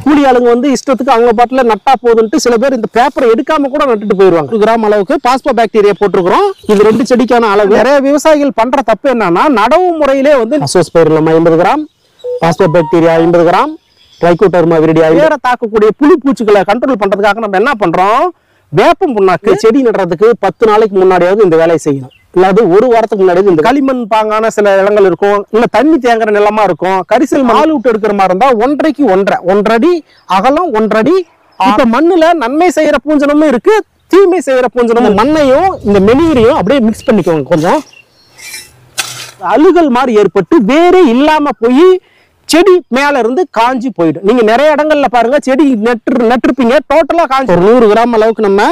கூலி ஆளுங்க வந்து இஷ்டத்துக்கு அவங்க பாட்டுல நட்டா போகுதுன்ட்டு சில பேர் இந்த பேப்பரை எடுக்காம கூட நட்டுட்டு போயிருவாங்க. 1 கிராம் அளவுக்கு பாஸ்போ பாக்டீரியா போட்டிருக்கிறோம். இது 2 செடிக்கான அளவு. நிறைய விவசாயிகள் பண்ற தப்பு என்னன்னா, நடவு முறையிலே வந்து Azospirillum 50 gram, phospho bacteria 50 gram, Trichoderma viride வேற தாக்கக்கூடிய புழு பூச்சிகளை கண்ட்ரோல் பண்றதுக்காக நம்ம என்ன பண்றோம், வேப்பம் புண்ணாக்கு செடி நடுறதுக்கு 10 நாளைக்கு முன்னாடியாவது இந்த வேலையை செய்யணும். இல்லாது 1 வாரத்துக்கு முன்னாடி இந்த களிமண் பாங்கான சில இடங்கள் இருக்கும், இல்ல தண்ணி தேங்குற நிலமா இருக்கும், கரிசல் மால் விட்டு எடுக்கிற மாதிரி இருந்தா 1.5க்கு 1.5 அடி அகலம், 1 அடி. இப்ப மண்ணுல நன்மை செய்யற பூஞ்சனமும் இருக்கு, தீமை செய்யற பூஞ்சனமும். மண்ணையும் இந்த மெனீரையும் அப்படியே மிக்ஸ் பண்ணிக்கோங்க. கொஞ்சம் அழுகல் மாதிரி ஏற்பட்டு வேறே இல்லாம போய் செடி மேல இருந்து காஞ்சி போயிடும். நீங்க நிறைய இடங்கள்ல பாருங்க, செடி நட்டுருப்பீங்க, டோட்டலா காஞ்சி. ஒரு 100 கிராம் அளவுக்கு நம்ம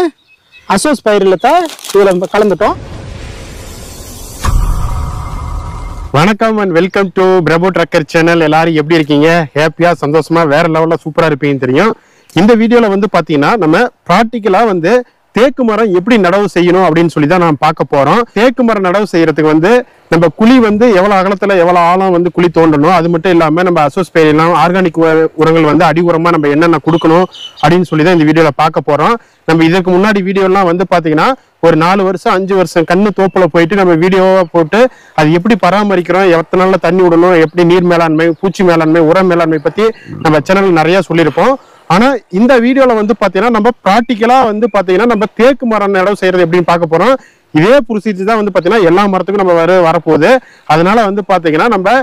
அசோஸ்பைரில்லத்தை இதுல கலந்துட்டோம். வணக்கம் and welcome to Prabhu trucker channel. எல்லாரும் எப்படி இருக்கீங்க? ஹாப்பியா, சந்தோஷமா, வேற லெவல்ல சூப்பரா இருப்பீங்கன்னு தெரியும். இந்த வீடியோல வந்து பாத்தீங்கன்னா நம்ம பிராக்டிக்கலா வந்து தேக்கு மரம் எப்படி நடவு செய்யணும் அப்படின்னு சொல்லி தான் நான் பார்க்க போறோம். தேக்கு மரம் நடவு செய்யறதுக்கு வந்து நம்ம குழி வந்து எவ்வளவு அகலத்துல எவ்வளவு ஆழம் வந்து குழி தோண்டணும், அது மட்டும் இல்லாம நம்ம அசோஸ்பைரில்லம் ஆர்கானிக் உரங்கள் வந்து அடி உரமா நம்ம என்னென்ன கொடுக்கணும் அப்படின்னு சொல்லி தான் இந்த வீடியோல பார்க்க போறோம். நம்ம இதுக்கு முன்னாடி வீடியோலாம் வந்து பாத்தீங்கன்னா ஒரு 4 வருஷம் 5 வருஷம் கண்ணு தோப்புல போயிட்டு நம்ம வீடியோவா போட்டு அது எப்படி பராமரிக்கிறோம், எத்தனை நாள்ல தண்ணி விடணும், எப்படி நீர் மேலாண்மை, பூச்சி மேலாண்மை, உர மேலாண்மை பத்தி நம்ம சேனல் நிறைய சொல்லியிருப்போம். ஆனா இந்த வீடியோல வந்து பாத்தீங்கன்னா நம்ம பிராக்டிக்கலா வந்து பாத்தீங்கன்னா நம்ம தேக்கு மரம் நடவு செய்யறது எப்படின்னு பார்க்க போறோம். இதே ப்ரொசீஜர் தான் வந்து பாத்தீங்கன்னா எல்லா மரத்துக்கும் நம்ம வரப்போகுது. அதனால வந்து பாத்தீங்கன்னா நம்ம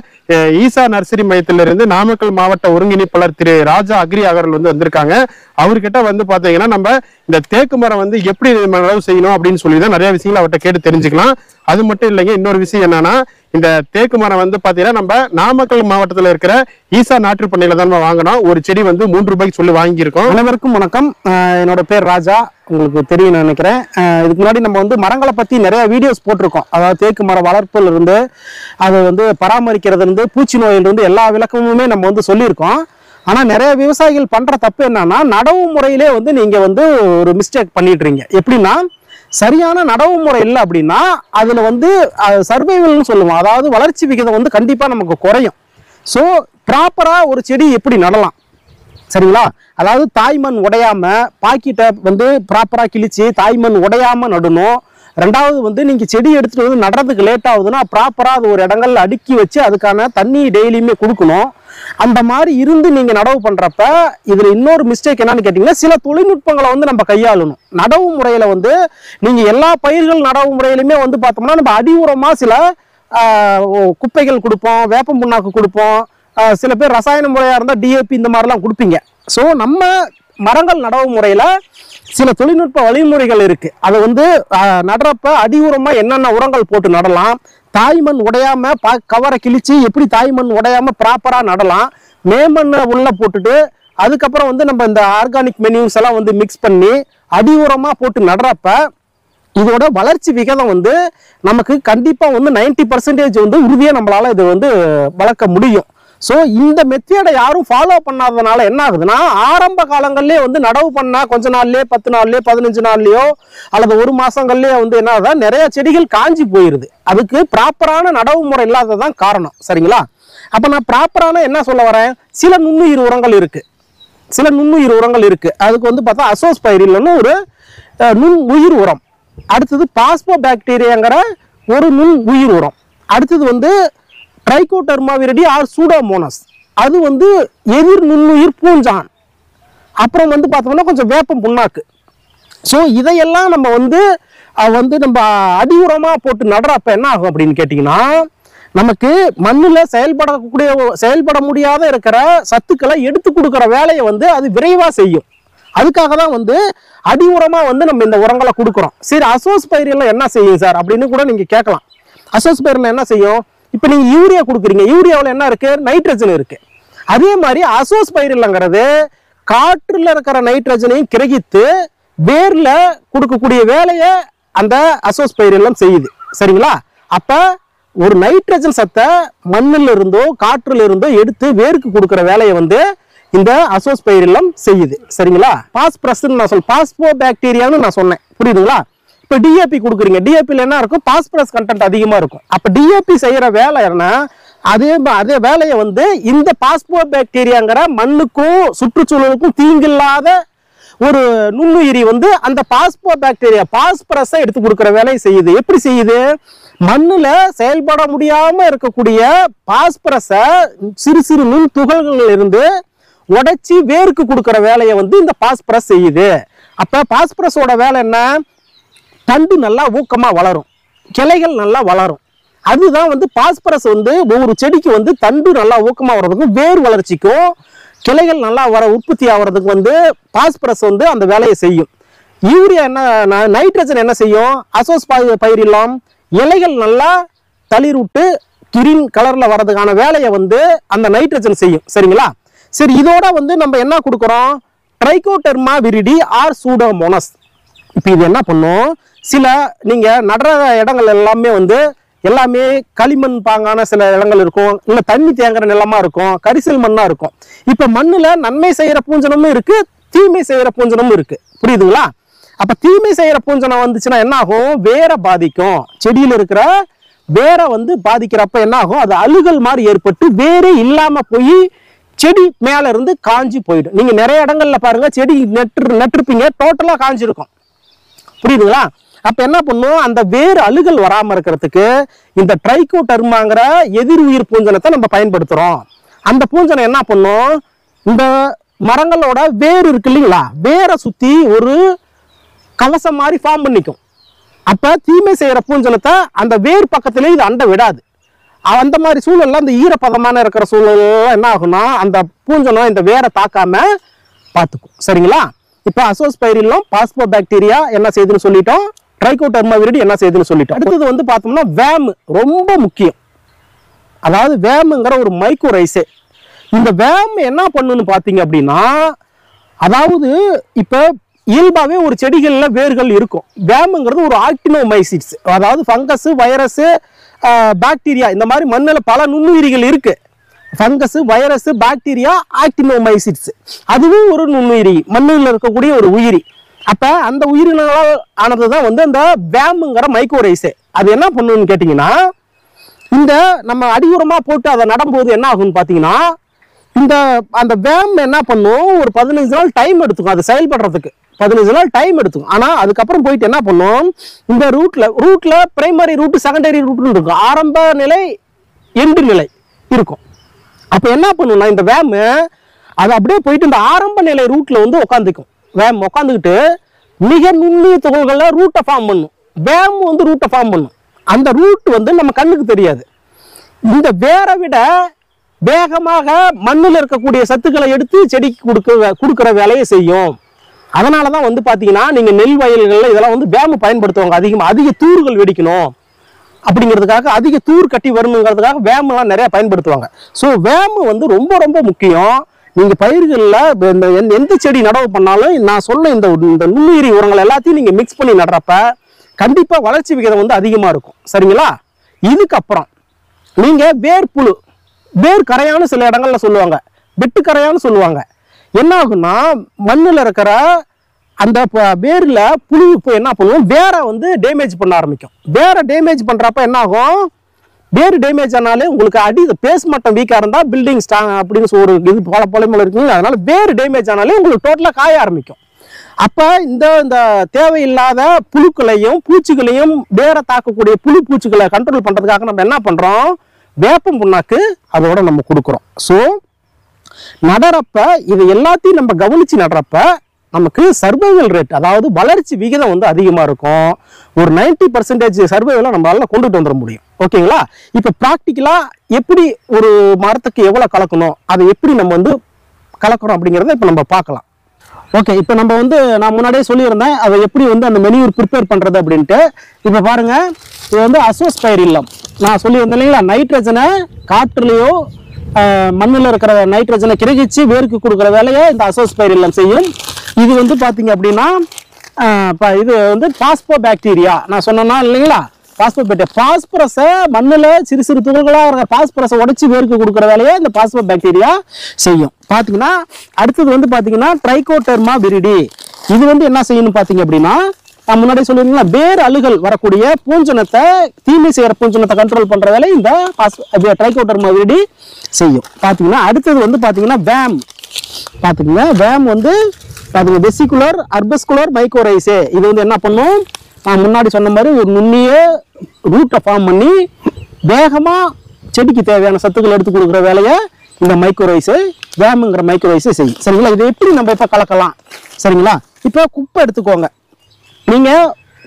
ஈசா நர்சரி மையத்திலிருந்து நாமக்கல் மாவட்ட ஒருங்கிணைப்பாளர் திரு ராஜா அக்ரி அவர்கள் வந்து வந்திருக்காங்க. அவர்கிட்ட வந்து பாத்தீங்கன்னா நம்ம இந்த தேக்கு மரம் வந்து எப்படி நடவு செய்யணும் அப்படின்னு சொல்லி தான் நிறைய விஷயங்கள் அவர்கிட்ட கேட்டு தெரிஞ்சுக்கலாம். அது மட்டும் இல்லைங்க, இன்னொரு விஷயம் என்னன்னா, இந்த தேக்கு மரம் வந்து பாத்தீங்கன்னா நம்ம நாமக்கல் மாவட்டத்தில் இருக்கிற ஈசா நாற்று பண்ணையில தான் நம்ம வாங்கினோம். ஒரு செடி வந்து 3 ரூபாய்க்கு சொல்லி வாங்கியிருக்கோம். அனைவருக்கும் வணக்கம். என்னோட பேர் ராஜா, உங்களுக்கு தெரியும் நினைக்கிறேன். இதுக்கு முன்னாடி நம்ம வந்து மரங்களை பத்தி நிறைய வீடியோஸ் போட்டிருக்கோம். அதாவது தேக்கு மரம் வளர்ப்புல இருந்து அதை வந்து பராமரிக்கிறதுல இருந்து பூச்சி நோயிலிருந்து எல்லா விளக்கமுமே நம்ம வந்து சொல்லியிருக்கோம். ஆனா நிறைய விவசாயிகள் பண்ற தப்பு என்னன்னா, நடவு முறையிலே வந்து நீங்க வந்து ஒரு மிஸ்டேக் பண்ணிடுறீங்க. எப்படின்னா, சரியான நடவு முறை இல்லை அப்படின்னா அதுல வந்து சர்வைவல்னு சொல்லுவோம், அதாவது வளர்ச்சி விகிதம் வந்து கண்டிப்பா நமக்கு குறையும். ஸோ ப்ராப்பரா ஒரு செடி எப்படி நடலாம், சரிங்களா? அதாவது தாய்மண் உடையாம பாக்கிட்ட வந்து ப்ராப்பரா கிழிச்சு தாய்மண் உடையாம நடணும். 2வது வந்து நீங்க செடி எடுத்துட்டு வந்து நடுறதுக்கு லேட் ஆகுதுன்னா ப்ராப்பரா அது ஒரு இடங்கள்ல அடுக்கி வச்சு அதுக்கான தண்ணி டெய்லியுமே கொடுக்கணும். அந்த மாதிரி இருந்து நீங்க நடவு பண்றப்ப இதுல இன்னொரு மிஸ்டேக் என்னன்னு கேட்டீங்கன்னா, சில தொழில்நுட்பங்களை வந்து நம்ம கையாளணும். நடவு முறையில வந்து நீங்க எல்லா பயிர்கள் நடவு முறையிலுமே வந்து பார்த்தோம்னா நம்ம அடி உரமா சில குப்பைகள் கொடுப்போம், வேப்பம் புண்ணாக்கு கொடுப்போம், சில பேர் ரசாயன முறையா இருந்தா டிஏபி இந்த மாதிரிலாம் கொடுப்பீங்க. ஸோ நம்ம மரங்கள் நடவு முறையில சில தொழில்நுட்ப வழிமுறைகள் இருக்கு. அதை வந்து நடுறப்ப அடி உரமா என்னென்ன உரங்கள் போட்டு நடலாம், தாய்மண் உடையாம கவரை கிழிச்சு எப்படி தாய்மண் உடையாம ப்ராப்பரா நடலாம், மேமண்ணை உள்ள போட்டுட்டு அதுக்கப்புறம் வந்து நம்ம இந்த ஆர்கானிக் மெனியூஸ் எல்லாம் வந்து மிக்ஸ் பண்ணி அடி உரமா போட்டு நடுறப்ப இதோட வளர்ச்சி விகிதம் வந்து நமக்கு கண்டிப்பா வந்து 90% வந்து உறுதியா நம்மளால இது வந்து வளர்க்க முடியும். ஸோ இந்த மெத்தேடை யாரும் ஃபாலோ பண்ணாததுனால என்ன ஆகுதுன்னா, ஆரம்ப காலங்கள்லேயே வந்து நடவு பண்ணா கொஞ்ச நாள்லயே 10 நாள்லயோ 15 நாள்லயோ அல்லது 1 மாசங்கள்லயே வந்து என்ன ஆகுதா, நிறைய செடிகள் காஞ்சி போயிருது. அதுக்கு ப்ராப்பரான நடவு முறை இல்லாததான் காரணம், சரிங்களா? அப்ப நான் ப்ராப்பரான என்ன சொல்ல வரேன், சில நுண்ணுயிர் உரங்கள் இருக்கு. அதுக்கு வந்து பார்த்தா அசோஸ்பைரில்லம்னு ஒரு நுண் உயிர் உரம், அடுத்தது பாஸ்போ பாக்டீரியாங்கிற ஒரு நுண் உயிர் உரம், அடுத்தது வந்து ட்ரைகோடெர்மா விரிடி ஆர் சூடோமோனஸ், அது வந்து எதிர் நுண்ணுயிர் பூஞ்சான், அப்புறம் வந்து பார்த்தோம்னா கொஞ்சம் வேப்பம் புண்ணாக்கு. ஸோ இதையெல்லாம் நம்ம வந்து நம்ம அடி உரமா போட்டு நடுறப்ப என்ன ஆகும் அப்படின்னு கேட்டிங்கன்னா, நமக்கு மண்ணில் செயல்பட முடியாத இருக்கிற சத்துக்களை எடுத்து கொடுக்குற வேலையை வந்து அது விரைவாக செய்யும். அதுக்காக தான் வந்து அடி உரமா வந்து நம்ம இந்த உரங்களை கொடுக்குறோம். சரி, அசோஸ்பைரில்லம் என்ன செய்யும் சார் அப்படின்னு கூட நீங்க கேட்கலாம். அசோஸ்பைரில்லம் என்ன செய்யும்? இப்போ நீங்க யூரியா கொடுக்குறீங்க, யூரியாவில் என்ன இருக்கு, நைட்ரஜன் இருக்கு. அதே மாதிரி அசோஸ்பைரில்லங்கிறது காற்றுல இருக்கிற நைட்ரஜனையும் கிரகித்து வேர்ல கொடுக்கக்கூடிய வேலையை அந்த அசோஸ்பைரில்லம் செய்யுது, சரிங்களா? அப்ப ஒரு நைட்ரஜன் சத்தை மண்ணில் இருந்தோ காற்றுல இருந்தோ எடுத்து வேருக்கு கொடுக்குற வேலையை வந்து இந்த அசோஸ்பைரில்லம் செய்யுது, சரிங்களா? பாஸ்பரஸ் பாஸ்போ பாக்டீரியான்னு நான் சொன்னேன், புரியுதுங்களா? இப்போ டிஏபி கொடுக்குறீங்க, டிஏபியில் என்ன இருக்கும், பாஸ்பரஸ் கண்டென்ட் அதிகமாக இருக்கும். அப்போ டிஏபி செய்கிற வேலை என்ன, அதே வேலையை வந்து இந்த பாஸ்போபாக்டீரியாங்கிற மண்ணுக்கும் சுற்றுச்சூழலுக்கும் தீங்கில்லாத ஒரு நுண்ணுயிரி வந்து அந்த பாஸ்போபாக்டீரியா பாஸ்பரஸை எடுத்து கொடுக்குற வேலையை செய்யுது. எப்படி செய்யுது? மண்ணுல செயல்பட முடியாம இருக்கக்கூடிய பாஸ்பரஸை சிறு சிறு நுண் துகள்கள் இருந்து உடைச்சி வேருக்கு கொடுக்குற வேலையை வந்து இந்த பாஸ்பரஸ் செய்யுது. அப்ப பாஸ்பரஸோட வேலை என்ன? தண்டு நல்லா ஊக்கமா வளரும், கிளைகள் நல்லா வளரும். அதுதான் வந்து பாஸ்பரஸ் வந்து ஒவ்வொரு செடிக்கு வந்து தண்டு நல்லா ஊக்கமா வர்றதுக்கும் வேர் வளர்ச்சிக்கும் கிளைகள் நல்லா உற்பத்தி ஆகிறதுக்கு வந்து பாஸ்பரஸ் வந்து அந்த வேலையை செய்யும். யூரியா என்ன, நைட்ரஜன் என்ன செய்யும்? அசோஸ்பைரில்லம் இலைகள் நல்லா தளிர்விட்டு கிரீன் கலர்ல வர்றதுக்கான வேலையை வந்து அந்த நைட்ரஜன் செய்யும். சரிங்களா? சரி, இதோட வந்து நம்ம என்ன கொடுக்குறோம்? Trichoderma viride or pseudomonas. இப்போ இது என்ன பண்ணும்? சில நீங்க நடுற இடங்கள் எல்லாமே களிமண் பாங்கான சில இடங்கள் இருக்கும், இல்ல தண்ணி தேங்குற நிலமா இருக்கும், கரிசல் மண்ணா இருக்கும். இப்ப மண்ணுல நன்மை செய்யற பூஞ்சனமும் இருக்கு, தீமை செய்யற பூஞ்சனமும் இருக்கு. புரியுதுங்களா? அப்ப தீமை செய்யற பூஞ்சனம் வந்துச்சுன்னா என்ன ஆகும்? வேற பாதிக்கும். செடியில இருக்கிற வேற வந்து பாதிக்கிறப்ப என்ன ஆகும்? அது அழுகல் மாதிரி ஏற்பட்டு வேறே இல்லாம போய் செடி மேல இருந்து காஞ்சி போயிடும். நீங்க நிறைய இடங்கள்ல பாருங்க, செடி நட்டுருப்பீங்க, டோட்டலா காஞ்சிருக்கும். புரியுதுங்களா? அப்ப என்ன பண்ணும்? அந்த வேறு அழுகல் வராம இருக்கிறதுக்கு இந்த ட்ரைகோடெர்மாங்கிற எதிர் உயிர் பூஞ்சனத்தை நம்ம பயன்படுத்துறோம். அந்த பூஞ்சனம் என்ன பண்ணும்? இந்த மரங்களோட வேர் இருக்கு இல்லைங்களா, வேரை சுத்தி ஒரு கவசம் மாதிரி ஃபார்ம் பண்ணிக்கும். அப்ப தீமை செய்யற பூஞ்சனத்தை அந்த வேர் பக்கத்திலே இது அண்ட விடாது. அந்த மாதிரி சூழல்ல அந்த ஈரப்பதமான இருக்கிற சூழல் என்ன ஆகும்னா அந்த பூஞ்சனம் இந்த வேரை தாக்காம பார்த்துக்கும். சரிங்களா? இப்ப அசோஸ்பைரில்லம் பாஸ்போபாக்டீரியா என்ன செய்யுதுன்னு சொல்லிட்டோம், ட்ரைகோடெர்மா விரிடி என்ன செய்யுதுன்னு சொல்லிட்டோம். அடுத்தது வந்து பார்த்தோம்னா வேம் ரொம்ப முக்கியம். அதாவது வேம்ங்கிற ஒரு மைக்ரோரைசே. இந்த வேம் என்ன பண்ணுன்னு பார்த்தீங்க அப்படின்னா, அதாவது இப்ப இயல்பாவே ஒரு செடிகள்ல வேர்கள் இருக்கும். வேம்ங்கிறது ஒரு ஆக்டினோமைசிட்ஸ், அதாவது ஃபங்கஸ், வைரஸ், பாக்டீரியா, இந்த மாதிரி மண்ணில் பல நுண்ணுயிரிகள் இருக்கு. ஃபங்கஸ், வைரஸ், பாக்டீரியா, ஆக்டினோமைசிட்ஸ், அதுவும் ஒரு நுண்ணுயிரி, மண்ணில் இருக்கக்கூடிய ஒரு உயிரி. அப்ப அந்த உயிரினங்களால் ஆனதுதான் வந்து அந்த வேம்ங்கிற மைக்ரோரைசே. அது என்ன பண்ணுன்னு கேட்டீங்கன்னா, இந்த நம்ம அடியுரமா போட்டு அதை நடும்போது என்ன ஆகும்னு பாத்தீங்கன்னா, அந்த வேம் என்ன பண்ணும்? ஒரு 15 நாள் டைம் எடுத்துக்கும் அது செயல்படுறதுக்கு. 15 நாள் டைம் எடுத்துக்கும். ஆனா அதுக்கப்புறம் போயிட்டு என்ன பண்ணும்? இந்த ரூட்ல பிரைமரி ரூட், செகண்டரி ரூட் இருக்கும், ஆரம்ப நிலை, எண்டு நிலை இருக்கும். அப்ப என்ன பண்ணும்னா இந்த வேம் அது அப்படியே போயிட்டு இந்த ஆரம்ப நிலை ரூட்ல வந்து உட்காந்துக்கும். வேம் உட்காந்துக்கிட்டு மிக நுண்ணிய துகள்கள்ல ரூட்டை ஃபார்ம் பண்ணும். வேம் வந்து ரூட்டை ஃபார்ம் பண்ணும். அந்த ரூட் வந்து நம்ம கண்ணுக்கு தெரியாது. இந்த வேரை விட வேகமாக மண்ணில் இருக்கக்கூடிய சத்துக்களை எடுத்து செடிக்கு கொடுக்குற வேலையை செய்யும். அதனாலதான் வந்து பாத்தீங்கன்னா நீங்க நெல் வயல்கள்ல இதெல்லாம் வந்து வேம் பயன்படுத்துவாங்க. அதிக தூர்கள் வெடிக்கணும் அப்படிங்கிறதுக்காக, அதிக தூர் கட்டி வரணுங்கிறதுக்காக வேம் எல்லாம் நிறைய பயன்படுத்துவாங்க. ஸோ வேம் வந்து ரொம்ப ரொம்ப முக்கியம். நீங்க பயிர்களில் எந்த செடி நடவு பண்ணாலும் நான் சொன்ன இந்த நுண்ணுயிரி உரங்கள் எல்லாத்தையும் நீங்க மிக்ஸ் பண்ணி நடுறப்ப கண்டிப்பா வளர்ச்சி விகிதம் வந்து அதிகமா இருக்கும். சரிங்களா? இதுக்கப்புறம் நீங்க வேர்ப்புழு, வேர் கரையான்னு சில இடங்கள்ல சொல்லுவாங்க, வெட்டு கரையான்னு சொல்லுவாங்க. என்ன ஆகும்னா மண்ணில் இருக்கிற அந்த வேர்ல புழு இப்போ என்ன பண்ணுவோம்? வேரை வந்து டேமேஜ் பண்ண ஆரம்பிக்கும். வேரை டேமேஜ் பண்றப்ப என்ன ஆகும்? வேறு டேமேஜ் ஆனாலே உங்களுக்கு அடி பேஸ் மட்டம் வீக்கா இருந்தா பில்டிங் ஸ்ட்ராங் அப்படின்னு ஒரு இது போல இருக்குங்க. அதனால வேறு டேமேஜ் ஆனாலே உங்களுக்கு டோட்டலா காய ஆரம்பிக்கும். அப்ப இந்த தேவையில்லாத புழுக்களையும் பூச்சிகளையும் வேற தாக்கக்கூடிய புழு பூச்சிகளை கண்ட்ரோல் பண்றதுக்காக நம்ம என்ன பண்றோம்? வேப்பம் புண்ணாக்கு அதோட நம்ம கொடுக்குறோம். ஸோ நடறப்ப இது எல்லாத்தையும் நம்ம கவனிச்சு நடுறப்ப நமக்கு சர்வைவல் ரேட், அதாவது வளர்ச்சி விகிதம் வந்து அதிகமா இருக்கும். ஒரு 90% சர்வைவலை நம்மளால கொண்டுட்டு வந்துட முடியும். ஓகேங்களா? இப்ப ப்ராக்டிக்கலா எப்படி ஒரு மரத்துக்கு எவ்வளவு கலக்கணும், அதை எப்படி நம்ம வந்து கலக்கிறோம் அப்படிங்கிறத இப்ப நம்ம பார்க்கலாம். ஓகே, இப்போ நம்ம வந்து நான் முன்னாடியே சொல்லியிருந்தேன் அதை எப்படி வந்து அந்த மெனியூர் ப்ரிப்பேர் பண்ணுறது அப்படின்ட்டு. இப்போ பாருங்க, இது வந்து அசோஸ்பைரில்லம் நான் சொல்லியிருந்தேன் இல்லைங்களா, நைட்ரஜனை காற்றுலையோ மண்ணில் இருக்கிற நைட்ரஜனை கிரகிச்சு வேருக்கு கொடுக்குற வேலையை இந்த அசோஸ்பைரில்லம் செய்யும். இது வந்து பார்த்தீங்க அப்படின்னா இது வந்து பாஸ்போபாக்டீரியா நான் சொன்னேன்னா இல்லைங்களா, பாஸ்பரஸை மண்ணில் சிறு சிறு துகள்களாக இருக்கிற பாஸ்பரஸை உடைச்சி வேருக்கு கொடுக்குற வேலையை இந்த பாஸ்போபாக்டீரியா செய்யும். பார்த்தீங்கன்னா அடுத்தது வந்து பார்த்தீங்கன்னா ட்ரைகோடெர்மா விரிடி. இது வந்து என்ன செய்யணும் பார்த்தீங்க அப்படின்னா நான் முன்னாடி சொல்லியிருந்தேன், வேறு அழுகல் வரக்கூடிய பூஞ்சனத்தை, தீமை செய்யற பூஞ்சனத்தை கண்ட்ரோல் பண்ற வேலை இந்த ட்ரைகோடர்மா விரிடி செய்யும். பாத்தீங்கன்னா அடுத்தது வந்து பாத்தீங்கன்னா வேம். பாத்துக்கோங்க, வேம் வந்து பாத்தீங்க வெசிகுலர் அர்பஸ்குலர் மைக்கோரைசே. இது வந்து என்ன பண்ணும், நான் முன்னாடி சொன்ன மாதிரி ஒரு நுண்ணிய ரூட்டை ஃபார்ம் பண்ணி வேகமா செடிக்கு தேவையான சத்துக்கள் எடுத்து கொடுக்குற வேலையை இந்த மைக்ரோரைஸு, வேமுங்கிற மைக்ரோரைஸு செய்யும். சரிங்களா? இது எப்படி நம்ம இப்போ கலக்கலாம்? சரிங்களா? இப்போ குப்பை எடுத்துக்கோங்க. நீங்க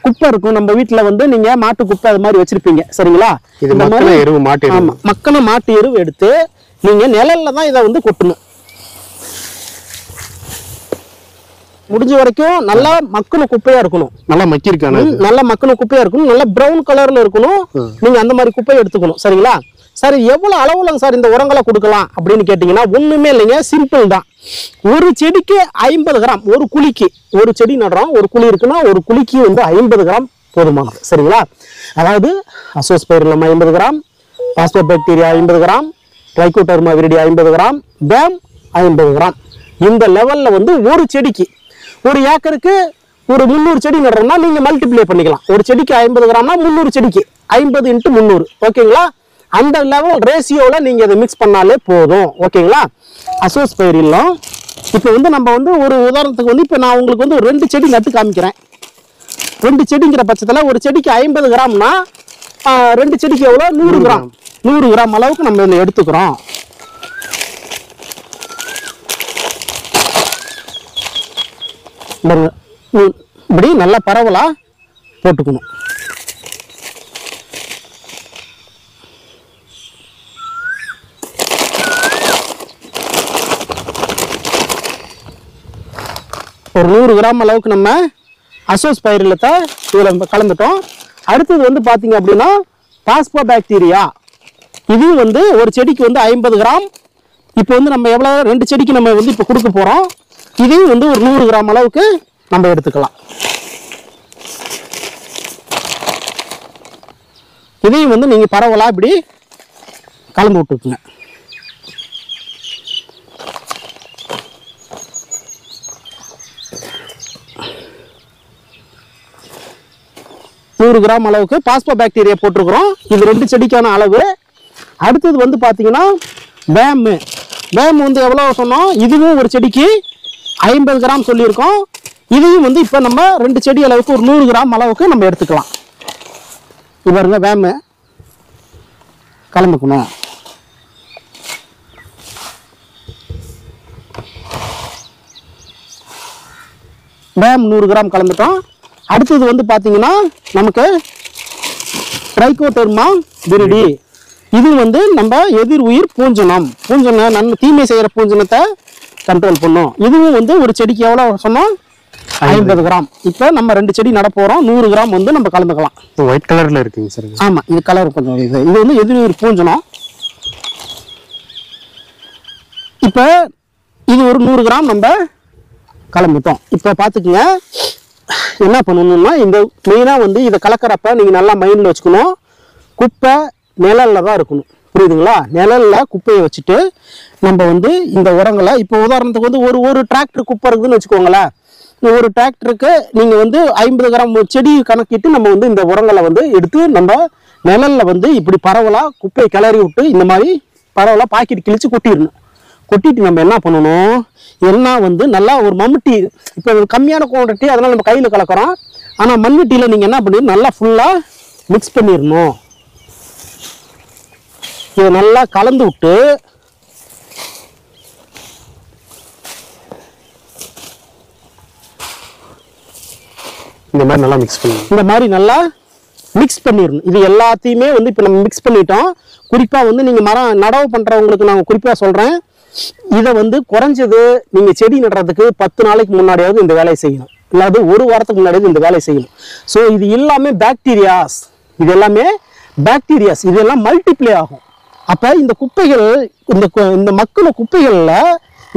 குப்பை இருக்கும் நம்ம வீட்டுல வந்து, நீங்க மாட்டு குப்பை அது மாதிரி வச்சிருப்பீங்க. சரிங்களா? இது மக்கின எருவு, மாட்டு எருவு. ஆமா, மக்கின மாட்டு எருவு எடுத்து நீங்க நிழல்ல தான் இதை வந்து கொட்டணும். முடிஞ்ச வரைக்கும் நல்லா மக்கின குப்பையா இருக்கணும். நல்லா மக்கி இருக்கானு, நல்லா மக்கின குப்பையா இருக்கணும், நல்லா பிரவுன் கலர்ல இருக்கணும். நீங்க அந்த மாதிரி குப்பையை எடுத்துக்கணும். சரிங்களா? சரி, எவ்வளவு அளவுல சார் இந்த உரங்களை கொடுக்கலாம் அப்படின்னு கேட்டீங்கன்னா, ஒண்ணுமே இல்லைங்க, சிம்பிள் தான். ஒரு செடிக்கு 50 கிராம், ஒரு குழிக்கு, ஒரு செடி நடுறோம், ஒரு குழி இருக்குன்னா ஒரு குழிக்கு வந்து 50 கிராம் போதுமானது. சரிங்களா? அதாவது Azospirillum 50 gram, phosphobacteria 50 gram, Trichoderma viride 50 gram, VAM 50 gram. இந்த லெவல்ல வந்து ஒரு செடிக்கு, ஒரு ஏக்கருக்கு ஒரு 300 செடி நடுறோம்னா நீங்க மல்டிப்ளை பண்ணிக்கலாம். ஒரு செடிக்கு 50 கிராம்னா 300 செடிக்கு 50 × 300. ஓகேங்களா? அந்த லெவல் ரேஷியோல நீங்க இதை மிக்ஸ் பண்ணாலே போதும். ஓகேங்களா? அசோஸ்பைரிலம் இப்போ வந்து நம்ம வந்து ஒரு உதாரணத்துக்கு வந்து இப்போ நான் உங்களுக்கு வந்து ஒரு 2 செடி நட்டு காமிக்கிறேன். 2 செடிங்கிற பட்சத்தில் ஒரு செடிக்கு 50 கிராம்னா 2 செடிக்கு எவ்வளோ? 100 கிராம். 100 கிராம் அளவுக்கு நம்ம இதில் எடுத்துக்கிறோம். இப்படி நல்லா பரவலா போட்டுக்கணும். ஒரு 100 கிராம் அளவுக்கு நம்ம அசோஸ்பைரிலத்தை இதில் கலந்துட்டோம். அடுத்தது வந்து பார்த்தீங்க அப்படின்னா பாஸ்போபாக்டீரியா. இது வந்து ஒரு செடிக்கு வந்து 50 கிராம். இப்போ வந்து நம்ம எவ்வளோ 2 செடிக்கு நம்ம வந்து இப்போ கொடுக்க போகிறோம். இதையும் வந்து ஒரு 100 கிராம் அளவுக்கு நம்ம எடுத்துக்கலாம். இதையும் வந்து நீங்கள் பரவலாக இப்படி கலந்து விட்டுக்குங்க. கிராம் அளவுக்கு பாஸ்போபாக்டீரியா போட்டிருக்கிறோம். இது 2 செடிக்கான அளவு. அடுத்தது வந்து பார்த்தீங்கன்னா வேம். வேம் வந்து எவ்வளோ சொன்னோம்? இதுவும் ஒரு செடிக்கு 50 கிராம் சொல்லியிருக்கோம். இதையும் வந்து இப்போ நம்ம 2 செடி அளவுக்கு ஒரு 100 கிராம் அளவுக்கு நம்ம எடுத்துக்கலாம். இது பாருங்க, வேம் கலந்துக்கணும். வேம் 100 கிராம் கலந்துட்டோம். அடுத்தது வந்து பார்த்தீங்கன்னா நமக்கு ட்ரைகோடர்மா விரிடி. இது வந்து நம்ம எதிர் உயிர் பூஞ்சனம், தீமை செய்கிற பூஞ்சனத்தை கண்ட்ரோல் பண்ணும். இதுவும் வந்து ஒரு செடிக்கு எவ்வளோ சொன்னோம்? 50 கிராம். இப்போ நம்ம 2 செடி நட போகிறோம். 100 கிராம் வந்து நம்ம கலந்துக்கலாம். ஒயிட் கலரில் இருக்குங்க சார். ஆமாம், இது கலர் கொஞ்சம் இது வந்து எதிர் உயிர் பூஞ்சனம். இப்போ இது ஒரு 100 கிராம் நம்ம கலந்துட்டோம். இப்போ பார்த்துக்குங்க, என்ன பண்ணணும்னா இந்த மெயினாக வந்து இதை கலக்கிறப்ப நீங்கள் நல்லா மைண்டில் வச்சுக்கணும், குப்பை நிழலில் தான் இருக்கணும். புரியுதுங்களா? நிழலில் குப்பையை வச்சுட்டு நம்ம வந்து இந்த உரங்களை, இப்போ உதாரணத்துக்கு வந்து ஒரு டிராக்டர் குப்பை இருக்குதுன்னு வச்சுக்கோங்களேன். ஒரு டிராக்டருக்கு நீங்கள் வந்து 50 கிராம் செடி கணக்கிட்டு நம்ம வந்து இந்த உரங்களை வந்து எடுத்து நம்ம நிழலில் வந்து இப்படி பரவலாக குப்பையை கிளறி விட்டு இந்த மாதிரி பரவலாக பாக்கெட் கிழிச்சு கொட்டிடணும். கொட்டிட்டு நம்ம என்ன பண்ணணும், எல்லாம் வந்து நல்லா ஒரு மம்முட்டி, இப்போ கம்மியான குவான்டிட்டி அதனால் நம்ம கையில் கலக்கிறோம். ஆனால் மண்வெட்டியில் நீங்கள் என்ன பண்ணிடணும், நல்லா ஃபுல்லாக மிக்ஸ் பண்ணிடணும். இதை நல்லா கலந்து விட்டு இந்த மாதிரி நல்லா மிக்ஸ் பண்ணிடணும். இது எல்லாத்தையுமே வந்து இப்போ நம்ம மிக்ஸ் பண்ணிட்டோம். குறிப்பாக வந்து நீங்கள் மரம் நடவு பண்ணுறவங்களுக்கு நான் குறிப்பாக சொல்கிறேன், இதை வந்து குறைஞ்சது நீங்கள் செடி நடுறதுக்கு 10 நாளைக்கு முன்னாடியாவது இந்த வேலையை செய்யணும், இல்லாது 1 வாரத்துக்கு முன்னாடியாவது இந்த வேலையை செய்யணும். ஸோ இது எல்லாமே பாக்டீரியாஸ், இதெல்லாம் மல்டிப்ளை ஆகும். அப்போ இந்த குப்பைகள், இந்த மக்கின குப்பைகளில்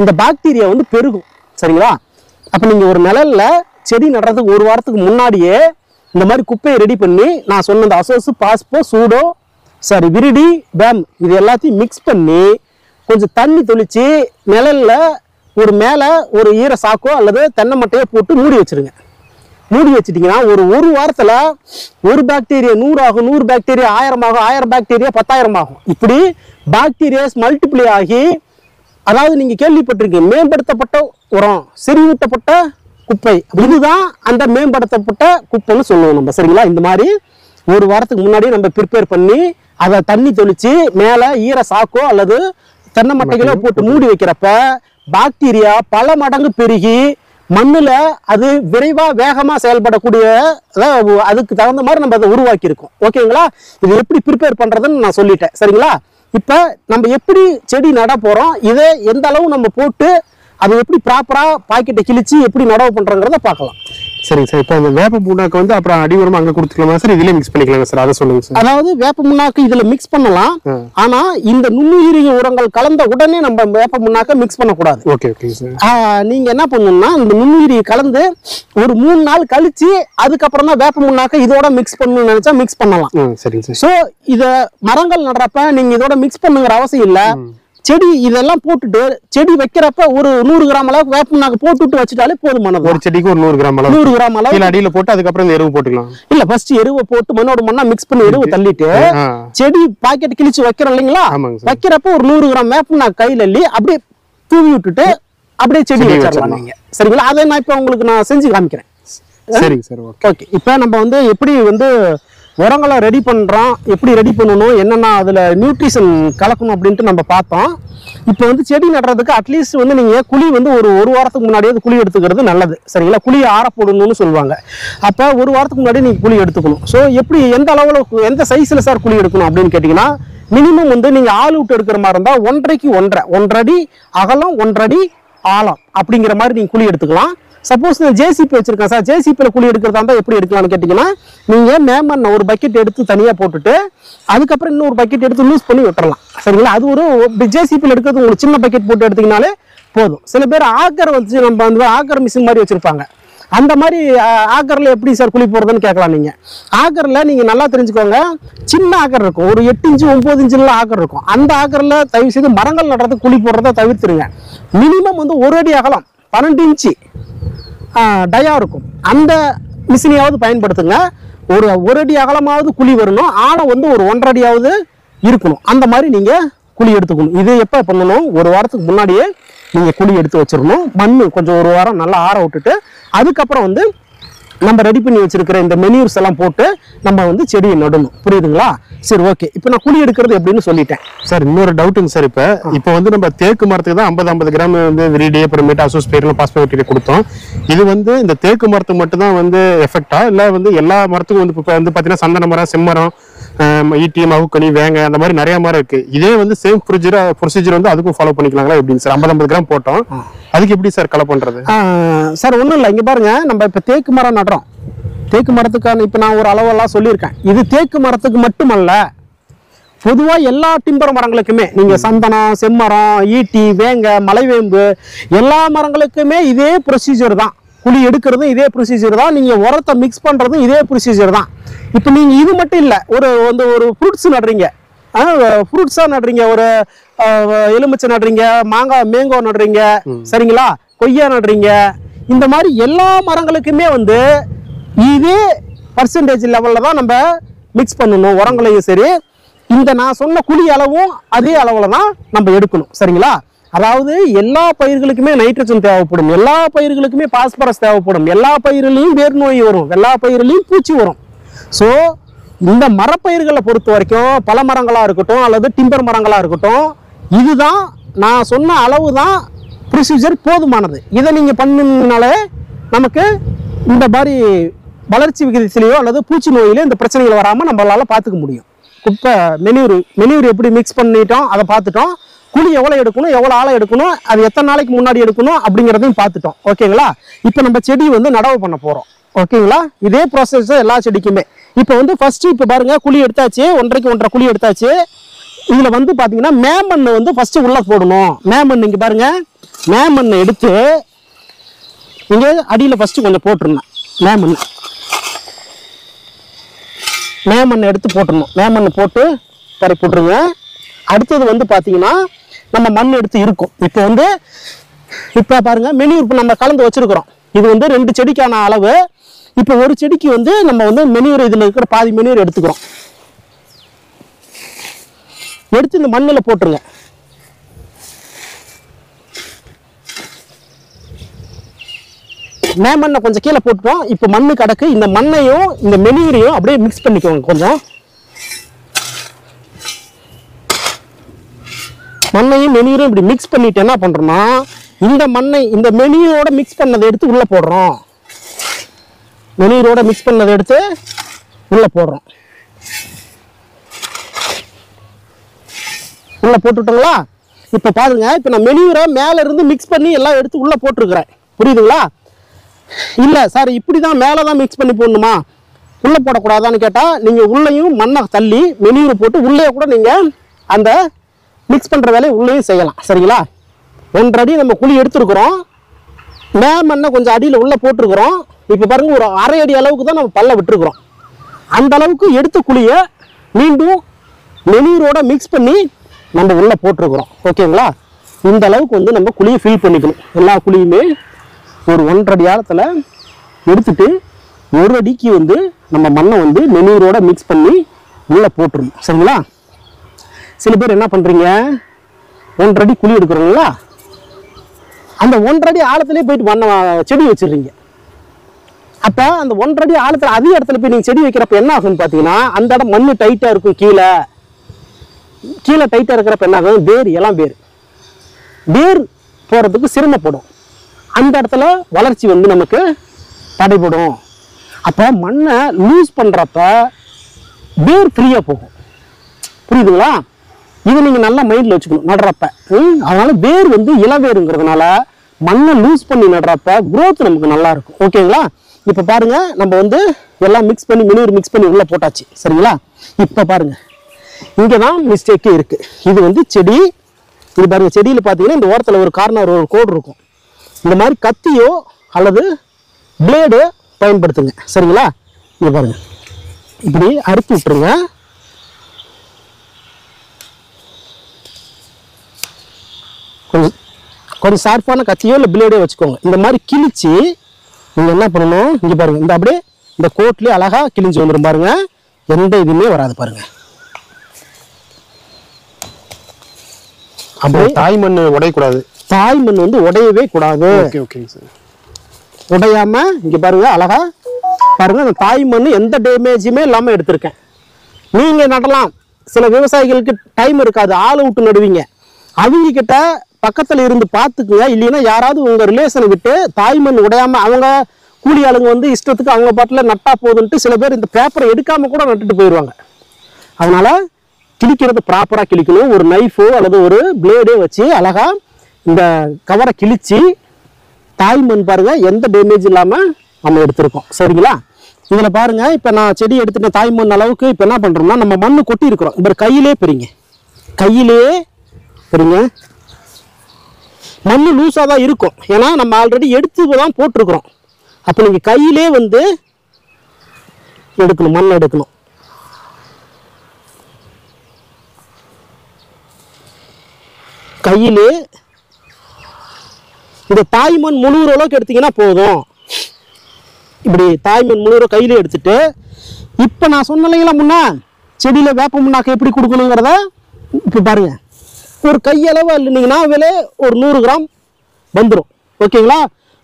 இந்த பாக்டீரியா வந்து பெருகும். சரிங்களா? அப்போ நீங்கள் ஒரு நிழல்ல செடி நடுறதுக்கு 1 வாரத்துக்கு முன்னாடியே இந்த மாதிரி குப்பையை ரெடி பண்ணி நான் சொன்ன இந்த அசோசு, பாஸ்போ, சூடோ, விரிடி, வேம் இது எல்லாத்தையும் மிக்ஸ் பண்ணி கொஞ்சம் தண்ணி தெளித்து நிழல்ல ஒரு மேலே ஒரு ஈர சாக்கோ அல்லது தென்னை மட்டையோ போட்டு மூடி வச்சிருங்க. மூடி வச்சிட்டீங்கன்னா ஒரு வாரத்துல ஒரு பாக்டீரியா 100 ஆகும், 100 பாக்டீரியா 1000 ஆகும், 1000 பாக்டீரியா 10,000 ஆகும். இப்படி பாக்டீரியாஸ் மல்டிப்ளை ஆகி, அதாவது நீங்க கேள்விப்பட்டிருக்கீங்க மேம்படுத்தப்பட்ட உரம், செறிவூட்டப்பட்ட குப்பை, இதுதான் அந்த மேம்படுத்தப்பட்ட குப்பைன்னு சொல்லுவோம் நம்ம. சரிங்களா? இந்த மாதிரி ஒரு வாரத்துக்கு முன்னாடி நம்ம ப்ரிப்பேர் பண்ணி அதை தண்ணி தெளிச்சு மேல ஈர சாக்கோ அல்லது தென்னை மட்டைகளோ போட்டு மூடி வைக்கிறப்ப பாக்டீரியா பல மடங்கு பெருகி மண்ணுல அது விரைவா வேகமா செயல்படக்கூடிய, அதுக்கு தகுந்த மாதிரி நம்ம அதை உருவாக்கி இருக்கோம். ஓகேங்களா? இது எப்படி ப்ரிப்பேர் பண்றதுன்னு நான் சொல்லிட்டேன். சரிங்களா? இப்ப நம்ம எப்படி செடி நட போறோம், இதை எந்த அளவு நம்ம போட்டு அதை எப்படி ப்ராப்பரா பாக்கெட்டை கிழிச்சு எப்படி நடவு பண்றோங்கிறத பார்க்கலாம். சரிங்க சார். இப்போ அந்த வேப்ப புண்ணாக்கு வந்து அப்புறம் அடி உரமா அங்க கொடுத்துக்கலாமா சார், இதுலயே மிக்ஸ் பண்ணிக்கலாங்க சார், அதை சொல்லுங்க சார். அதாவது வேப்ப முன்னாக்கு இதுல மிக்ஸ் பண்ணலாம், ஆனா இந்த நுண்ணுயிரி உரங்கள் கலந்த உடனே நம்ம வேப்ப முன்னாக்க மிக்ஸ் பண்ணக்கூடாது. Okay okay sir. நீங்க என்ன பண்ணணும்னா இந்த நுண்ணுயிரி கலந்து ஒரு 3 நாள் கழிச்சு அதுக்கப்புறம் தான் வேப்ப முன்னாக்க இதோட மிக்ஸ் பண்ணணும்னு நினைச்சா மிக்ஸ் பண்ணலாம். சரிங்க சார். சோ இத மரங்கள் நடுறப்ப நீங்க இதோட மிக்ஸ் பண்ணுங்கிற அவசியம் இல்ல. செடி இதெல்லாம் போட்டுட்டு செடி வைக்கிறப்ப ஒரு 100 கிராம் அளவுக்கு வேப்ப புண்ணாக்கு போட்டுட்டு வச்சுட்டாலே போதுமானது. ஒரு செடிக்கு ஒரு 100 கிராம் அளவு, 100 கிராம் அளவு அடியில போட்டு அதுக்கப்புறம் இந்த எருவு போட்டுக்கலாம். இல்ல, ஃபர்ஸ்ட் எருவை போட்டு மண்ணோட மண்ணா மிக்ஸ் பண்ணி எருவை தள்ளிட்டு செடி பாக்கெட் கிழிச்சு வைக்கிறோம் இல்லைங்களா, வைக்கிறப்ப ஒரு 100 கிராம் வேப்ப புண்ணாக்கு கையில அள்ளி அப்படியே தூவி விட்டுட்டு அப்படியே செடி வச்சிடலாம் நீங்க. சரிங்களா? அதை நான் இப்ப உங்களுக்கு நான் செஞ்சு காமிக்கிறேன். சரிங்க சார். ஓகே. இப்ப நம்ம வந்து எப்படி வந்து உரங்களை ரெடி பண்றோம், எப்படி ரெடி பண்ணணும், என்னென்ன அதுல நியூட்ரிஷன் கலக்கணும் அப்படின்ட்டு நம்ம பார்த்தோம். இப்போ வந்து செடி நடுறதுக்கு அட்லீஸ்ட் வந்து நீங்க குழி வந்து ஒரு வாரத்துக்கு முன்னாடியே குழி எடுத்துக்கிறது நல்லது. சரிங்களா? குழியை ஆற போடணும்னு சொல்லுவாங்க. அப்ப ஒரு வாரத்துக்கு முன்னாடி நீங்க குழி எடுத்துக்கணும். ஸோ எப்படி எந்த அளவுல எந்த சைஸ்ல சார் குழி எடுக்கணும் அப்படின்னு கேட்டீங்கன்னா, மினிமம் வந்து நீங்க ஆள் விட்டு எடுக்கிற மாதிரி இருந்தா 1.5க்கு 1.5 அடி அகலம், 1 அடி ஆழம் அப்படிங்கிற மாதிரி நீங்க குழி எடுத்துக்கலாம். சப்போஸ் நான் ஜேசிபி வச்சிருக்கேன் சார், ஜேசிபியில் குழி எடுக்கிறதா இருந்தால் எப்படி எடுக்கலாம்னு கேட்டிங்கன்னா, நீங்கள் மேமண்ணை ஒரு பக்கெட் எடுத்து தனியாக போட்டுட்டு அதுக்கப்புறம் இன்னொரு பக்கெட் எடுத்து லூஸ் பண்ணி விட்டுறலாம். சரிங்களா? அது ஒரு ஜேசிபியில் எடுக்கிறது உங்களுக்கு சின்ன பக்கெட் போட்டு எடுத்தீங்கனாலே போதும். சில பேர் ஆக்கர் வச்சு நம்ம வந்து ஆக்கர் மிஷின் மாதிரி வச்சுருப்பாங்க. அந்த மாதிரி ஆக்கரில் எப்படி சார் குழி போடுறதுன்னு கேட்கலாம். நீங்கள் ஆக்கரில் நீங்கள் நல்லா தெரிஞ்சுக்கோங்க, சின்ன ஆக்கர் இருக்கும், ஒரு 8 இன்ச்சு 9 இன்ச்சுல ஆக்கர் இருக்கும். அந்த ஆக்கரில் தயவு செய்து மரங்கள் நடுறது குழி போடுறத தவிர்த்துருங்க. மினிமம் வந்து 1 அடி அகலம் 12 இன்ச்சு டயா இருக்கும், அந்த மிஷினையாவது பயன்படுத்துங்க. ஒரு அடி அகலமாவது குழி வரணும், ஆழம் வந்து ஒரு 1.5 அடியாவது இருக்கணும். அந்த மாதிரி நீங்க குழி எடுத்துக்கணும். இது எப்ப பண்ணணும், ஒரு வாரத்துக்கு முன்னாடியே நீங்க குழி எடுத்து வச்சிடணும். மண்ணு கொஞ்சம் ஒரு வாரம் நல்லா ஆற விட்டுட்டு அதுக்கப்புறம் வந்து நம்ம ரெடி பண்ணி வச்சிருக்கிற இந்த மெனியூர்ஸ் எல்லாம் போட்டு நம்ம வந்து செடியை நடணும். புரியுதுங்களா? சரி, ஓகே. இப்போ நான் குழி எடுக்கிறது எப்படின்னு சொல்லிட்டேன் சார். இன்னொரு டவுட்டுங்க சார். இப்போ வந்து நம்ம தேக்கு மரத்துக்கு தான் 50 கிராம் வந்து விரிடே அப்புறமேட்டு அசோஸ்பேரில் பாஸ்பேட் கொடுத்தோம். இது வந்து இந்த தேக்கு மரத்துக்கு மட்டும் தான் வந்து எஃபெக்டா, இல்லை வந்து எல்லா மரத்துக்கும் வந்து இப்போ வந்து பார்த்தீங்கன்னா சந்தன மரம், செம்மரம், ஈட்டி, மகுக்கனி, வேங்க, அந்த மாதிரி நிறைய மரம் இருக்கு. இதே வந்து சேம் ப்ரொசீஜர் வந்து அதுக்கும் ஃபாலோ பண்ணிக்கலாங்களா எப்படின்னு சார்? 50 கிராம் போட்டோம், அதுக்கு எப்படி சார் கலெக்ட் பண்றது? சார் ஒன்றும் இல்லை, இங்கே பாருங்க, நம்ம இப்போ தேக்கு மரம் நடுறோம். தேக்கு மரத்துக்கான இப்போ நான் ஒரு அளவெல்லாம் சொல்லியிருக்கேன். இது தேக்கு மரத்துக்கு மட்டுமல்ல, பொதுவாக எல்லா டிம்பர் மரங்களுக்குமே நீங்கள் சந்தனம், செம்மரம், ஈட்டி, வேங்க, மலைவேம்பு எல்லா மரங்களுக்குமே இதே ப்ரொசீஜர் தான். குழி எடுக்கிறதும் இதே ப்ரொசீஜர் தான், நீங்கள் உரத்தை மிக்ஸ் பண்ணுறதும் இதே ப்ரொசீஜர் தான். இப்போ நீங்கள் இது மட்டும் இல்லை, ஒரு ஃப்ரூட்ஸ் நடுறீங்க, ஃப்ரூட்ஸாக நடுறீங்க, ஒரு எலுமிச்சை நடுறீங்க, மேங்கோ நடுறீங்க, சரிங்களா, கொய்யா நடுறீங்க, இந்த மாதிரி எல்லா மரங்களுக்குமே வந்து இதே பர்சன்டேஜ் லெவலில் தான் நம்ம மிக்ஸ் பண்ணணும் உரங்களையும். சரி, இந்த நான் சொன்ன குழி அளவும் அதே அளவில் தான் நம்ம எடுக்கணும். சரிங்களா? அதாவது எல்லா பயிர்களுக்குமே நைட்ரஜன் தேவைப்படும், எல்லா பயிர்களுக்குமே பாஸ்பரஸ் தேவைப்படும், எல்லா பயிரிலையும் வேர் நோய் வரும், எல்லா பயிரிலையும் பூச்சி வரும். ஸோ இந்த மரப்பயிர்களை பொறுத்த வரைக்கும் பல மரங்களாக இருக்கட்டும் அல்லது டிம்பர் மரங்களாக இருக்கட்டும், இதுதான் நான் சொன்ன அளவு தான் ப்ரொசீஜர் போதுமானது. இதை நீங்கள் பண்ணினாலே நமக்கு இந்த மாதிரி வளர்ச்சி விகிதத்திலேயோ அல்லது பூச்சி நோயிலே இந்த பிரச்சனைகள் வராமல் நம்மளால பார்த்துக்க முடியும். இப்போ மெனியூர் எப்படி மிக்ஸ் பண்ணிட்டோம், அதை பார்த்துட்டோம். குழி எவ்வளோ எடுக்கணும், எவ்வளோ ஆழம் எடுக்கணும், அது எத்தனை நாளைக்கு முன்னாடி எடுக்கணும் அப்படிங்கிறதையும் பார்த்துட்டோம். ஓகேங்களா? இப்போ நம்ம செடி வந்து நடவு பண்ண போகிறோம். ஓகேங்களா? இதே ப்ராசஸ் எல்லா செடிக்குமே. இப்போ வந்து ஃபர்ஸ்ட் இப்போ பாருங்க, குழி எடுத்தாச்சு, 1.5 1.5 குழி எடுத்தாச்சு. இதில் வந்து பார்த்தீங்கன்னா மேமண் வந்து ஃபர்ஸ்ட் உள்ள போடணும். மேமண் இங்கே பாருங்க, மேமண் எடுத்து இங்கே அடியில் ஃபர்ஸ்ட் கொஞ்சம் போட்டுருந்தேன். மேமண் எடுத்து போட்டுடணும். மேமண் போட்டு தரை போட்டுருங்க. அடுத்தது வந்து பார்த்தீங்கன்னா நம்ம மண் எடுத்து இருக்கும். இப்போ பாருங்க, மெனியூர் இப்போ நம்ம கலந்து வச்சிருக்கிறோம். இது வந்து 2 செடிக்கான அளவு. இப்போ ஒரு செடிக்கு வந்து நம்ம வந்து மெனியூர் இதில் இருக்கிற பாதி மெனியூர் எடுத்துக்கிறோம். எடுத்து இந்த மண்ணில் போட்டுருங்க. மண்ணை கொஞ்சம் கீழே போட்டுட்டோம். இப்போ மண்ணு கிடக்கு. இந்த மண்ணையும் இந்த மெனியூரையும் அப்படியே மிக்ஸ் பண்ணிக்கோங்க. கொஞ்சம் மண்ணையும் மெனியூரையும் இப்படி மிக்ஸ் பண்ணிட்டு என்ன பண்றோம்னா, இந்த மண்ணை இந்த மெனியூரோட மிக்ஸ் பண்ணதை எடுத்து உள்ள போடுறோம். மெனியூரோட மிக்ஸ் பண்ணதை எடுத்து உள்ள போடுறோம். உள்ள போட்டுட்டோங்களா? இப்போ பாருங்க, இப்போ நான் மெனியூரை மேல இருந்து மிக்ஸ் பண்ணி எல்லாம் எடுத்து உள்ள போட்டிருக்கிறேன். புரியுதுங்களா? இல்லை சார் இப்படி தான் மேலே தான் மிக்ஸ் பண்ணி போடணுமா, உள்ளே போடக்கூடாதான்னு கேட்டால், நீங்கள் உள்ளேயும் மண்ணை தள்ளி மெனியூரை போட்டு உள்ளே கூட நீங்கள் அந்த மிக்ஸ் பண்ணுற வேலையை உள்ளேயும் செய்யலாம். சரிங்களா? 1.5 அடி நம்ம குழி எடுத்துருக்குறோம். மண்ணை கொஞ்சம் அடியில் உள்ளே போட்டிருக்கிறோம். இப்போ பாருங்கள், ஒரு 1/2 அடி அளவுக்கு தான் நம்ம பல்ல விட்டுருக்குறோம். அந்த அளவுக்கு எடுத்த குழியை மீண்டும் மெனியூரோட மிக்ஸ் பண்ணி நம்ம உள்ளே போட்டிருக்கிறோம். ஓகேங்களா? இந்த அளவுக்கு வந்து நம்ம குழியை ஃபில் பண்ணிக்கணும். எல்லா குழியுமே ஒரு 1.5 அடி ஆழத்தில் எடுத்துட்டு 1 அடிக்கு வந்து நம்ம மண்ணை வந்து மெனியூரோட மிக்ஸ் பண்ணி உள்ளே போட்டுருணும். சரிங்களா? சில பேர் என்ன பண்ணுறீங்க, 1.5 அடி குழி எடுக்கிறோங்களா, அந்த 1.5 அடி ஆழத்துலேயே போயிட்டு மண்ணை செடி வச்சிடுறீங்க. அப்போ அந்த 1.5 அடி ஆழத்தில் அதே இடத்துல போய் நீங்கள் செடி வைக்கிறப்ப என்ன ஆகும்னு பார்த்தீங்கன்னா, அந்த இடம் மண் டைட்டாக இருக்கும். கீழே டைட்டாக இருக்கிறப்ப என்ன ஆகும், வேர் போகிறதுக்கு சிரமப்படும். அந்த இடத்துல வளர்ச்சி வந்து நமக்கு தடைப்படும். அப்போ மண்ணை லூஸ் பண்ணுறப்ப வேர் ஃப்ரீயாக போகும். புரியுதுங்களா? இதை நீங்கள் நல்லா மைண்டில் வச்சுக்கணும் நடுறப்ப. அதனால வேர் வந்து இளவேருங்கிறதுனால மண்ணை லூஸ் பண்ணி நடுறப்ப growth நமக்கு நல்லா இருக்கும். ஓகேங்களா? இப்போ பாருங்க, நம்ம வந்து எல்லாம் மிக்ஸ் பண்ணி மெனியூர் மிக்ஸ் பண்ணி உள்ளே போட்டாச்சு. சரிங்களா? இப்போ பாருங்க, இங்கே தான் மிஸ்டேக்கே இருக்குது. இது வந்து செடி. இது பாருங்க, செடியில் பார்த்தீங்கன்னா இந்த ஓரத்தில் ஒரு கார்னர் ஒரு கோடு இருக்கும். இந்த மாதிரி கத்தியோ அல்லது பிளேடு பயன்படுத்துங்க. சரிங்களா? இங்கே பாருங்க, இப்படி அறுத்து விட்டுருங்க. கொஞ்சம் ஷார்ப்பான கத்தியோ இல்லை பிளேடோ வச்சுக்கோங்க. இந்த மாதிரி கிழிச்சு நீங்கள் என்ன பண்ணணும், இங்கே பாருங்க, இந்த அப்படியே இந்த கோட்லேயே அழகாக கிழிஞ்சு வந்துடும். பாருங்க, எந்த இதுவுமே வராது. பாருங்க, அப்படியே தாய்மண் உடையக்கூடாது. தாய்மண் வந்து உடையவே கூடாது. உடையாம இங்க பாருங்க, அழகா பாருங்க, அந்த தாய்மண் எந்த டேமேஜுமே இல்லாம எடுத்திருக்கேன். நீங்க நடலாம். சில விவசாயிகளுக்கு டைம் இருக்காது, ஆள் விட்டு நடுவீங்க. அவங்க கிட்ட பக்கத்துல இருந்து பார்த்துக்குங்க. இல்லைன்னா யாராவது உங்க ரிலேஷனை விட்டு தாய்மண் உடையாம, அவங்க கூலி ஆளுங்க வந்து இஷ்டத்துக்கு அவங்க பாட்டில் நட்டா போதுன்ட்டு சில பேர் இந்த பேப்பரை எடுக்காம கூட நட்டுட்டு போயிடுவாங்க. அதனால கிழிக்கிறது ப்ராப்பரா கிழிக்கணும். ஒரு நைஃபோ அல்லது ஒரு பிளேடோ வச்சு அழகா இந்த கவரை கிழிச்சு தாய்மண் பாருங்க எந்த டேமேஜ் இல்லாம நம்ம எடுத்திருக்கோம். சரிங்களா? இதுல பாருங்க, இப்ப நான் செடி எடுத்துட்ட தாய்மண் அளவுக்கு இப்ப என்ன பண்றோம்னா, நம்ம மண்ணு கொட்டி இருக்கிறோம். இப்ப கையிலே பெரிங்க, மண்ணு லூஸா தான் இருக்கும். ஏன்னா நம்ம ஆல்ரெடி எடுத்து தான் போட்டிருக்கிறோம். அப்ப நீங்க கையிலே வந்து எடுக்கணும், மண் எடுக்கணும். கையிலே இந்த தாய்மண் முழுகிற அளவுக்கு எடுத்தீங்கன்னா போதும். இப்படி தாய்மண் முழுகிற கையிலே எடுத்துட்டு, இப்போ நான் சொன்னலைங்களா முன்னா செடியில் வேப்ப முன்னாக்கு எப்படி கொடுக்கணுங்கிறத இப்போ பாருங்க. ஒரு கையளவு இல்லைனீங்கன்னா விலை ஒரு 100 கிராம் வந்துடும். ஓகேங்களா?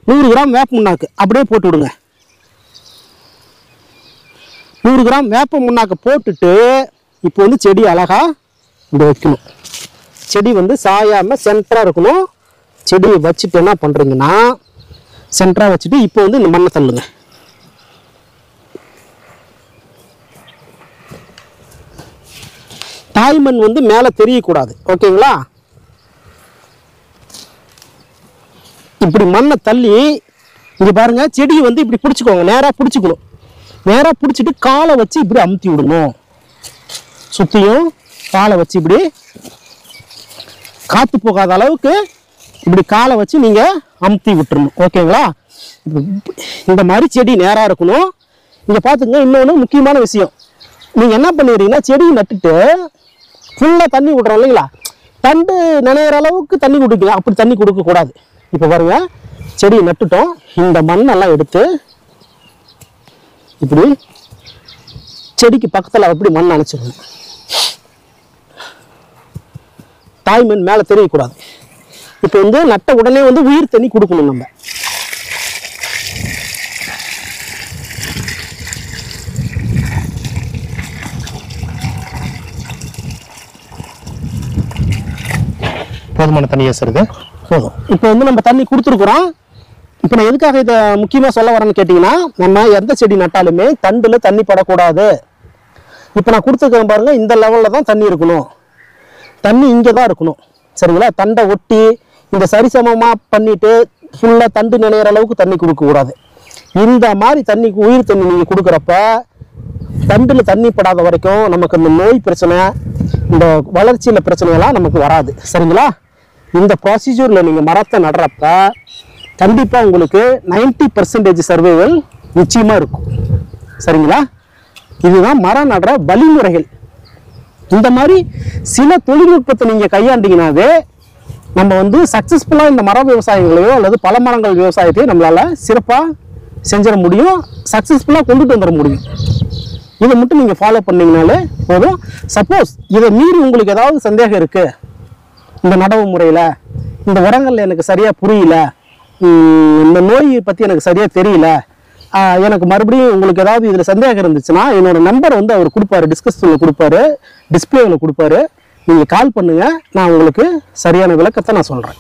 100 கிராம் வேப்ப முன்னாக்கு அப்படியே போட்டு விடுங்க. 100 கிராம் வேப்ப முன்னாக்கு போட்டுட்டு இப்போ வந்து செடி அழகா இப்படி வைக்கணும். செடி வந்து சாயாமல் சென்டராக இருக்கணும். செடியை வச்சுட்டு என்ன பண்ணுறீங்கன்னா, சென்டராக வச்சுட்டு இப்போ வந்து இந்த மண்ணை தள்ளுங்க. தாய்மண் வந்து மேலே தெரியக்கூடாது. ஓகேங்களா? இப்படி மண்ணை தள்ளி இங்கே பாருங்க, செடியை வந்து இப்படி பிடிச்சிக்கோங்க. நேராக பிடிச்சிக்கணும். நேராக பிடிச்சிட்டு காலை வச்சு இப்படி அமுத்தி விடணும். சுற்றியும் காலை வச்சு இப்படி காற்று போகாத அளவுக்கு இப்படி காலை வச்சு நீங்கள் அமுத்தி விட்டுறணும். ஓகேங்களா? இந்த மாதிரி செடி நேராக இருக்கணும். இங்கே பார்த்துங்க, இன்னொன்று முக்கியமான விஷயம். நீங்கள் என்ன பண்ணிடுறீங்கன்னா, செடியை நட்டுட்டு ஃபுல்லாக தண்ணி விட்றோம் இல்லைங்களா, தண்டு நினைக்கிற அளவுக்கு தண்ணி கொடுக்குங்க. அப்படி தண்ணி கொடுக்கக்கூடாது. இப்போ பாருங்க, செடியை நட்டுட்டோம். இந்த மண்ணெல்லாம் எடுத்து இப்படி செடிக்கு பக்கத்தில் அப்படி மண் அணைச்சிடணும். தாய்மண் மேலே தெரியக்கூடாது. இப்போ வந்து நட்ட உடனே வந்து உயிர் தண்ணி கொடுக்கணும் நம்ம. போதுமான தண்ணி ஏசுறது போதும். இப்போ வந்து நம்ம தண்ணி கொடுத்துருக்குறோம். இப்போ நான் எதுக்காக இதை முக்கியமாக சொல்ல வரேன்னு கேட்டிங்கன்னா, நம்ம எந்த செடி நட்டாலுமே தண்டில் தண்ணி படக்கூடாது. இப்போ நான் கொடுத்துருக்கேன் பாருங்க, இந்த லெவலில் தான் தண்ணி இருக்கணும். தண்ணி இங்கே தான் இருக்கணும். சரிங்களா? தண்டை ஒட்டி இந்த சரிசமமாக பண்ணிட்டு ஃபுல்லாக தண்டு நினைக்கிற அளவுக்கு தண்ணி கொடுக்கக்கூடாது. இந்த மாதிரி தண்ணி, உயிர் தண்ணி நீங்கள் கொடுக்குறப்ப தண்டில் தண்ணி படாத வரைக்கும் நமக்கு இந்த நோய் பிரச்சனை, இந்த வளர்ச்சியில் பிரச்சனையெல்லாம் நமக்கு வராது. சரிங்களா? இந்த ப்ரொசீஜரில் நீங்கள் மரத்தை நடுறப்ப கண்டிப்பாக உங்களுக்கு 90% சர்வைவல் நிச்சயமாக இருக்கும். சரிங்களா? இதுதான் மரம் நடுற வழிமுறைகள். இந்த மாதிரி சில தொழில்நுட்பத்தை நீங்கள் கையாண்டிங்கனாவே நம்ம வந்து சக்ஸஸ்ஃபுல்லாக இந்த மர விவசாயங்களையோ அல்லது பல மரங்கள் விவசாயத்தையோ நம்மளால் சிறப்பாக செஞ்சிட முடியும், சக்ஸஸ்ஃபுல்லாக கொண்டுட்டு வந்துட முடியும். இதை மட்டும் நீங்கள் ஃபாலோ பண்ணிங்கனாலே போதும். சப்போஸ் இதை மீறி உங்களுக்கு ஏதாவது சந்தேகம் இருக்குது, இந்த நடவு முறையில் இந்த உரங்கள் எனக்கு சரியாக புரியல, இந்த நோயை பற்றி எனக்கு சரியாக தெரியல, எனக்கு மறுபடியும் உங்களுக்கு ஏதாவது இதில் சந்தேகம் இருந்துச்சுன்னா என்னோட நம்பர் வந்து அவர் கொடுப்பாரு, டிஸ்கஷனில் கொடுப்பாரு, டிஸ்பிளேவில் கொடுப்பாரு. நீங்கள் கால் பண்ணுங்கள், நான் உங்களுக்கு சரியான விளக்கத்தை நான் சொல்கிறேன்.